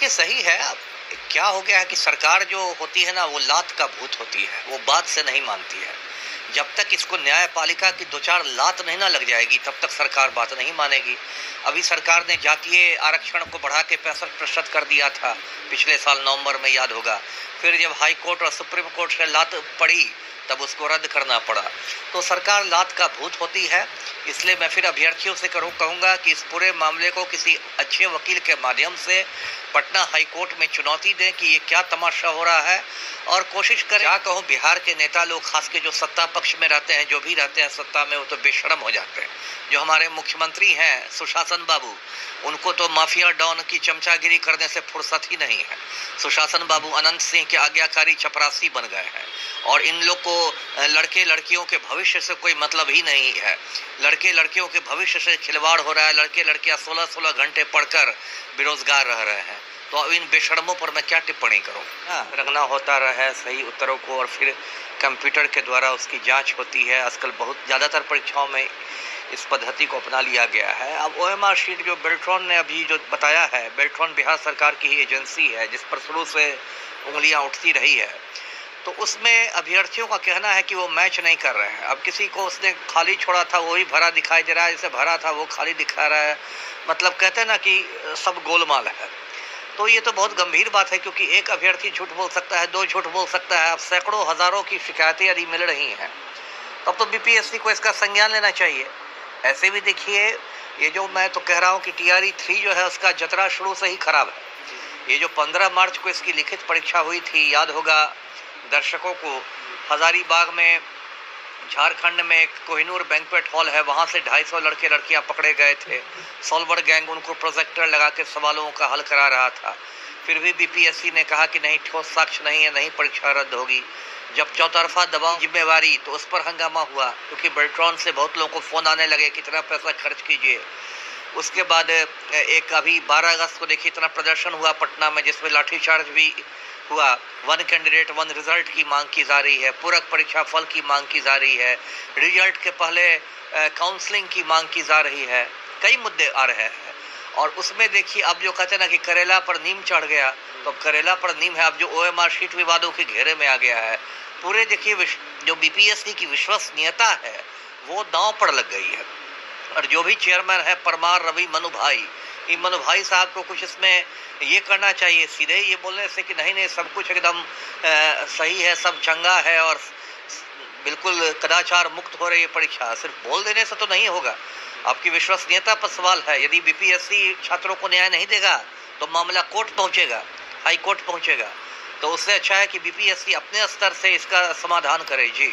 देखिए सही है। अब क्या हो गया है कि सरकार जो होती है ना वो लात का भूत होती है, वो बात से नहीं मानती है। जब तक इसको न्यायपालिका की दो चार लात नहीं ना लग जाएगी तब तक सरकार बात नहीं मानेगी। अभी सरकार ने जातीय आरक्षण को बढ़ा के 65% कर दिया था पिछले साल नवंबर में, याद होगा। फिर जब हाई कोर्ट और सुप्रीम कोर्ट से लात पड़ी तब उसको रद्द करना पड़ा। तो सरकार लात का भूत होती है। इसलिए मैं फिर अभ्यर्थियों से कहूँगा कि इस पूरे मामले को किसी अच्छे वकील के माध्यम से पटना हाई कोर्ट में चुनौती दें कि ये क्या तमाशा हो रहा है, और कोशिश करें। क्या कहूँ, बिहार के नेता लोग खास के जो सत्ता पक्ष में रहते हैं, जो भी रहते हैं सत्ता में, वो तो बेशर्म हो जाते हैं। जो हमारे मुख्यमंत्री हैं सुशासन बाबू, उनको तो माफिया डॉन की चमचागिरी करने से फुर्सत ही नहीं है। सुशासन बाबू अनंत सिंह के आज्ञाकारी चपरासी बन गए हैं और इन लोग को लड़के लड़कियों के भविष्य से कोई मतलब ही नहीं है। लड़के लड़कियों के भविष्य से खिलवाड़ हो रहा है। लड़के लड़कियां 16-16 घंटे पढ़कर बेरोजगार रह रहे हैं। तो अब इन बेशर्मों पर मैं क्या टिप्पणी करूं? रंगना होता रहा सही उत्तरों को और फिर कंप्यूटर के द्वारा उसकी जांच होती है। आजकल बहुत ज़्यादातर परीक्षाओं में इस पद्धति को अपना लिया गया है। अब ओएमआर शीट जो बेल्ट्रॉन ने अभी जो बताया है, बेल्ट्रॉन बिहार सरकार की ही एजेंसी है जिस पर शुरू से उंगलियां उठती रही है, तो उसमें अभ्यर्थियों का कहना है कि वो मैच नहीं कर रहे हैं। अब किसी को उसने खाली छोड़ा था वही भरा दिखाई दे रहा है, जैसे भरा था वो खाली दिखा रहा है। मतलब कहते हैं ना कि सब गोलमाल है। तो ये तो बहुत गंभीर बात है, क्योंकि एक अभ्यर्थी झूठ बोल सकता है, 2 झूठ बोल सकता है। अब सैकड़ों हजारों की शिकायतें यदि मिल रही हैं तब तो बीपीएससी को इसका संज्ञान लेना चाहिए। ऐसे भी देखिए, ये जो मैं तो कह रहा हूँ कि TRE 3 जो है उसका जतरा शुरू से ही खराब है। ये जो 15 मार्च को इसकी लिखित परीक्षा हुई थी, याद होगा दर्शकों को, हजारीबाग में, झारखंड में एक कोहिनूर बैंक्वेट हॉल है, वहां से 250 लड़के लड़कियां पकड़े गए थे। सॉल्वर गैंग उनको प्रोजेक्टर लगा के सवालों का हल करा रहा था। फिर भी बीपीएससी ने कहा कि नहीं, ठोस साक्ष्य नहीं है, नहीं परीक्षा रद्द होगी। जब चौतरफा दबाव जिम्मेवारी, तो उस पर हंगामा हुआ, क्योंकि बेल्ट्रॉन से बहुत लोगों को फोन आने लगे कितना पैसा खर्च कीजिए। उसके बाद एक अभी 12 अगस्त को देखिए इतना प्रदर्शन हुआ पटना में, जिसमें लाठीचार्ज भी हुआ। 1 कैंडिडेट 1 रिजल्ट की मांग की जा रही है, पूरक परीक्षा फल की मांग की जा रही है, रिजल्ट के पहले काउंसलिंग की मांग की जा रही है। कई मुद्दे आ रहे हैं और उसमें देखिए अब जो कहते हैं ना कि करेला पर नीम चढ़ गया, तो करेला पर नीम है। अब जो ओएमआर शीट विवादों के घेरे में आ गया है, पूरे देखिए जो बीपीएससी की विश्वसनीयता है वो दांव पर लग गई है। और जो भी चेयरमैन है परमार रवि मनु भाई, इन मनु भाई साहब को कुछ इसमें ये करना चाहिए। सीधे ये बोलने से कि नहीं नहीं सब कुछ एकदम सही है, सब चंगा है और बिल्कुल कदाचार मुक्त हो रही है परीक्षा, सिर्फ बोल देने से तो नहीं होगा। आपकी विश्वसनीयता पर सवाल है। यदि बीपीएससी छात्रों को न्याय नहीं देगा तो मामला कोर्ट पहुंचेगा, हाई कोर्ट पहुंचेगा। तो उससे अच्छा है कि बीपीएससी अपने स्तर से इसका समाधान करे। जी।